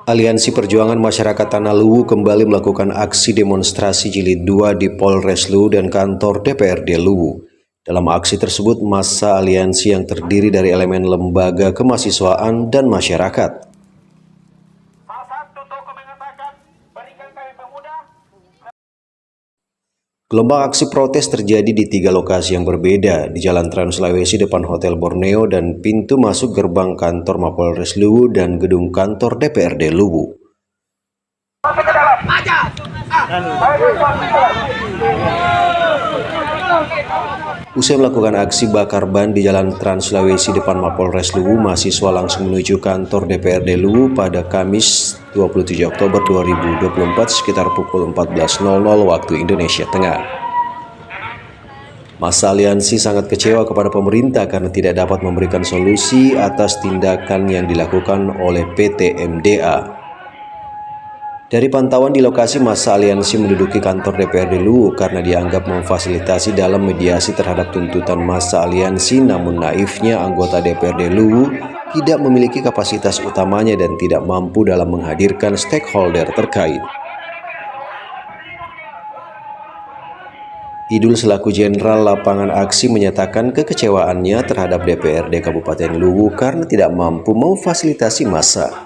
Aliansi Perjuangan Masyarakat Tanah Luwu kembali melakukan aksi demonstrasi jilid 2 di Polres Luwu dan kantor DPRD Luwu. Dalam aksi tersebut, massa aliansi yang terdiri dari elemen lembaga kemahasiswaan dan masyarakat. Gelombang aksi protes terjadi di 3 lokasi yang berbeda, di Jalan Trans Sulawesi depan Hotel Borneo dan pintu masuk gerbang kantor Mapolres Luwu dan gedung kantor DPRD Luwu. Usai melakukan aksi bakar ban di Jalan Trans Sulawesi depan Mapolres Luwu, mahasiswa langsung menuju kantor DPRD Luwu pada Kamis 27 Oktober 2024 sekitar pukul 14.00 waktu Indonesia Tengah. Massa aliansi sangat kecewa kepada pemerintah karena tidak dapat memberikan solusi atas tindakan yang dilakukan oleh PT MDA. Dari pantauan di lokasi, massa aliansi menduduki kantor DPRD Luwu karena dianggap memfasilitasi dalam mediasi terhadap tuntutan massa aliansi, namun naifnya anggota DPRD Luwu tidak memiliki kapasitas utamanya dan tidak mampu dalam menghadirkan stakeholder terkait. Idul selaku Jenderal Lapangan Aksi menyatakan kekecewaannya terhadap DPRD Kabupaten Luwu karena tidak mampu memfasilitasi massa.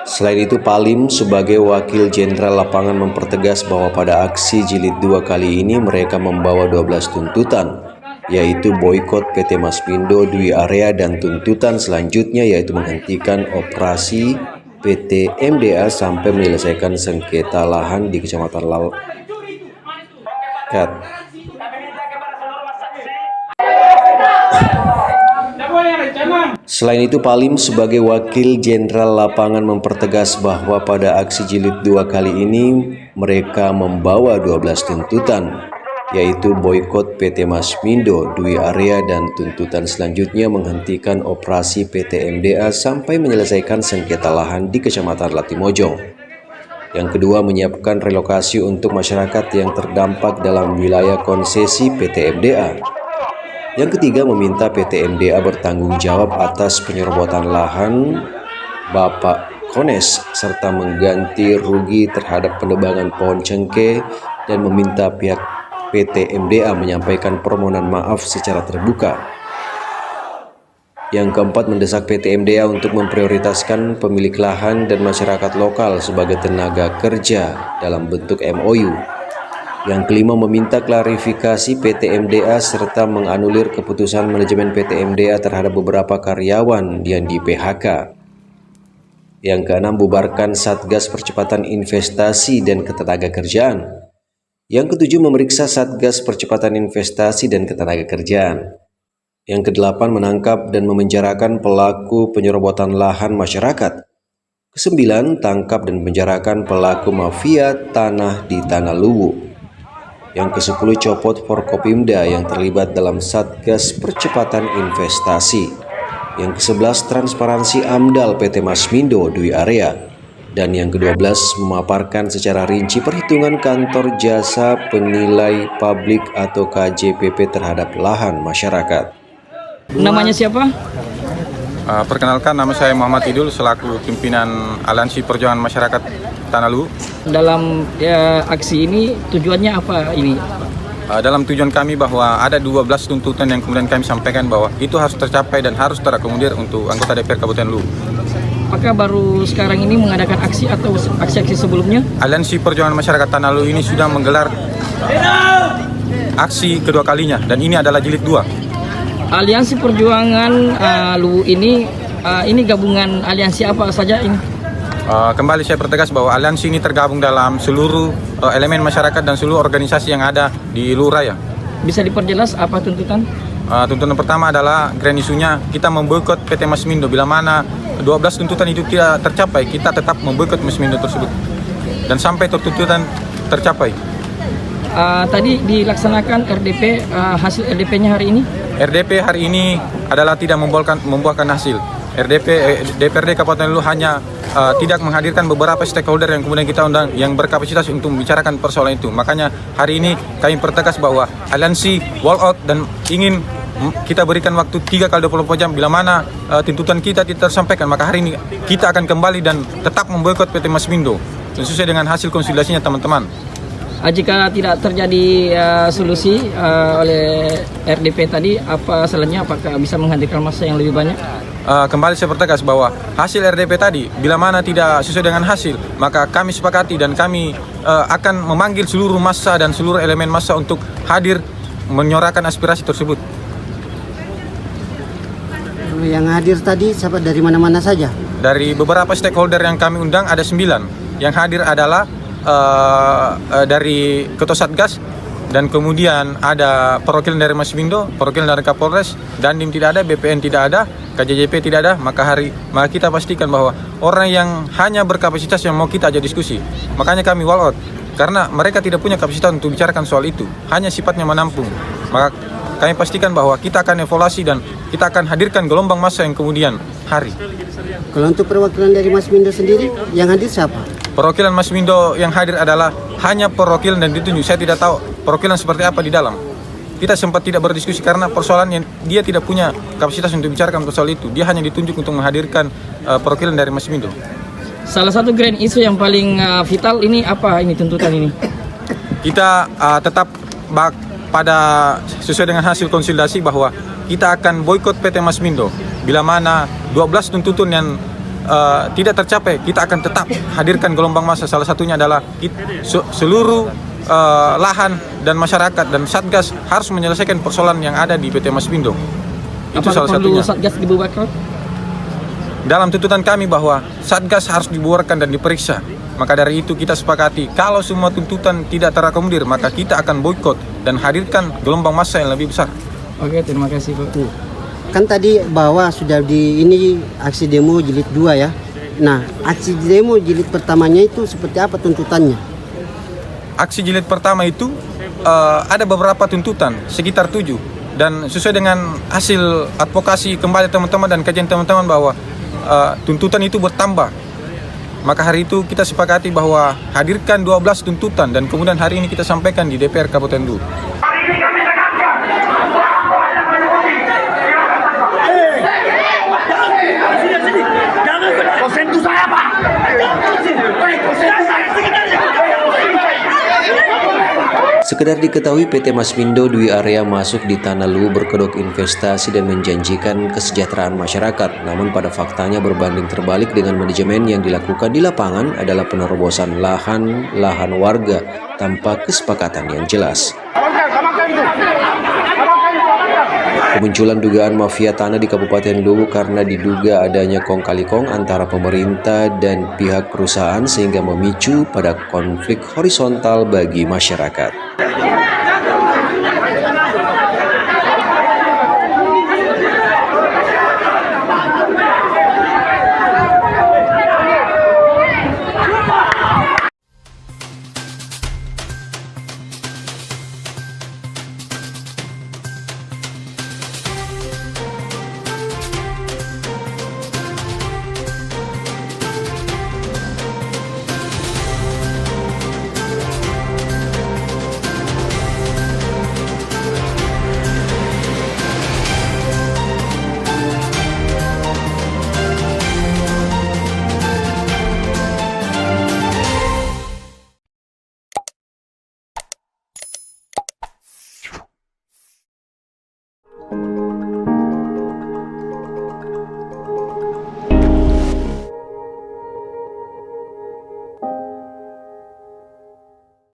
Selain itu, Palim sebagai Wakil Jenderal Lapangan mempertegas bahwa pada aksi jilid 2 kali ini mereka membawa 12 tuntutan, yaitu boikot PT Masmindo Dwi Area dan tuntutan selanjutnya yaitu menghentikan operasi PT MDA sampai menyelesaikan sengketa lahan di Kecamatan Lalkat. Selain itu, Palim sebagai Wakil Jenderal Lapangan mempertegas bahwa pada aksi jilid 2 kali ini mereka membawa 12 tuntutan, yaitu boikot PT Masmindo Dwi Area dan tuntutan selanjutnya menghentikan operasi PT MDA sampai menyelesaikan sengketa lahan di Kecamatan Latimojong. Yang kedua, menyiapkan relokasi untuk masyarakat yang terdampak dalam wilayah konsesi PT MDA. Yang ketiga, meminta PT MDA bertanggung jawab atas penyerobotan lahan Bapak Kones serta mengganti rugi terhadap penebangan pohon cengkeh dan meminta pihak PT MDA menyampaikan permohonan maaf secara terbuka. Yang keempat, mendesak PT MDA untuk memprioritaskan pemilik lahan dan masyarakat lokal sebagai tenaga kerja dalam bentuk MOU. Yang kelima, meminta klarifikasi PT MDA serta menganulir keputusan manajemen PT MDA terhadap beberapa karyawan yang di PHK. Yang keenam, bubarkan Satgas Percepatan Investasi dan Ketenagakerjaan. Yang ketujuh, memeriksa Satgas Percepatan Investasi dan Ketenagakerjaan. Yang kedelapan, menangkap dan memenjarakan pelaku penyerobotan lahan masyarakat. Kesembilan, tangkap dan penjarakan pelaku mafia tanah di Tanah Luwu. Yang ke-10, copot Forkopimda yang terlibat dalam Satgas Percepatan Investasi. Yang ke-11, transparansi AMDAL PT Masmindo Dwi Area. Dan yang ke-12, memaparkan secara rinci perhitungan kantor jasa penilai publik atau KJPP terhadap lahan masyarakat. Namanya siapa? Perkenalkan, nama saya Muhammad Idul selaku pimpinan Aliansi Perjuangan Masyarakat Tanah Luwu. Dalam aksi ini tujuannya apa ini? Dalam tujuan kami bahwa ada 12 tuntutan yang kemudian kami sampaikan bahwa itu harus tercapai dan harus terakomodir untuk anggota DPR Kabupaten Luwu. Apakah baru sekarang ini mengadakan aksi atau aksi-aksi sebelumnya? Aliansi Perjuangan Masyarakat Tanah Luwu ini sudah menggelar aksi kedua kalinya dan ini adalah jilid 2. Aliansi Perjuangan Luwu ini gabungan aliansi apa saja ini? Kembali saya pertegas bahwa aliansi ini tergabung dalam seluruh elemen masyarakat dan seluruh organisasi yang ada di Luwu Raya. Bisa diperjelas apa tuntutan? Tuntutan pertama adalah grand isunya kita memboikot PT Masmindo. Bila mana 12 tuntutan itu tidak tercapai, kita tetap memboikot Masmindo tersebut dan sampai tuntutan tercapai. Tadi dilaksanakan RDP, hasil RDP-nya hari ini? RDP hari ini adalah tidak membuahkan hasil. DPRD Kabupaten Luwu hanya tidak menghadirkan beberapa stakeholder yang kemudian kita undang yang berkapasitas untuk membicarakan persoalan itu. Makanya hari ini kami pertegas bahwa aliansi walk out dan ingin kita berikan waktu 3 kali 24 jam. Bila mana tuntutan kita tidak tersampaikan, maka hari ini kita akan kembali dan tetap memboikot PT Masmindo sesuai dengan hasil konsolidasinya teman-teman. Jika tidak terjadi solusi oleh RDP tadi, apa selanjutnya? Apakah bisa menghadirkan massa yang lebih banyak? Kembali saya pertegas bahwa hasil RDP tadi, bila mana tidak sesuai dengan hasil, maka kami sepakati dan kami akan memanggil seluruh massa dan seluruh elemen massa untuk hadir menyuarakan aspirasi tersebut. Yang hadir tadi siapa, dari mana-mana saja? Dari beberapa stakeholder yang kami undang ada 9. Yang hadir adalah dari Ketua Satgas, dan kemudian ada perwakilan dari Masmindo, perwakilan dari Kapolres, Dandim tidak ada, BPN tidak ada, KJJP tidak ada. Maka kita pastikan bahwa orang yang hanya berkapasitas yang mau kita ajak diskusi. Makanya kami walk out, karena mereka tidak punya kapasitas untuk bicarakan soal itu, hanya sifatnya menampung. Maka kami pastikan bahwa kita akan evaluasi dan kita akan hadirkan gelombang massa yang kemudian hari. Kalau untuk perwakilan dari Masmindo sendiri, yang hadir siapa? Perwakilan Masmindo yang hadir adalah hanya perwakilan dan ditunjuk. Saya tidak tahu perwakilan seperti apa di dalam. Kita sempat tidak berdiskusi karena persoalannya dia tidak punya kapasitas untuk bicarakan persoal itu. Dia hanya ditunjuk untuk menghadirkan perwakilan dari Masmindo. Salah satu grand isu yang paling vital ini apa ini tuntutan ini? Kita tetap pada sesuai dengan hasil konsolidasi bahwa kita akan boikot PT Masmindo. Bila mana 12 tuntutan yang tidak tercapai, kita akan tetap hadirkan gelombang massa. Salah satunya adalah seluruh lahan dan masyarakat dan Satgas harus menyelesaikan persoalan yang ada di PT Masmindo. Itu salah satunya. Satgas dibubarkan? Dalam tuntutan kami bahwa Satgas harus dibubarkan dan diperiksa. Maka dari itu kita sepakati kalau semua tuntutan tidak terakomodir, maka kita akan boikot dan hadirkan gelombang massa yang lebih besar. Oke, terima kasih Pak. Kan tadi bahwa sudah ini aksi demo jilid 2 ya. Nah, aksi demo jilid pertamanya itu seperti apa tuntutannya? Aksi jilid pertama itu ada beberapa tuntutan, sekitar 7. Dan sesuai dengan hasil advokasi kembali teman-teman dan kajian teman-teman bahwa tuntutan itu bertambah. Maka hari itu kita sepakati bahwa hadirkan 12 tuntutan dan kemudian hari ini kita sampaikan di DPR Kabupaten Luwu. Sekedar diketahui PT Masmindo Dwi area masuk di Tanah Luwu berkedok investasi dan menjanjikan kesejahteraan masyarakat. Namun pada faktanya berbanding terbalik dengan manajemen yang dilakukan di lapangan adalah penerobosan lahan warga tanpa kesepakatan yang jelas. Kemunculan dugaan mafia tanah di Kabupaten Luwu karena diduga adanya kong kali kong antara pemerintah dan pihak perusahaan sehingga memicu pada konflik horizontal bagi masyarakat.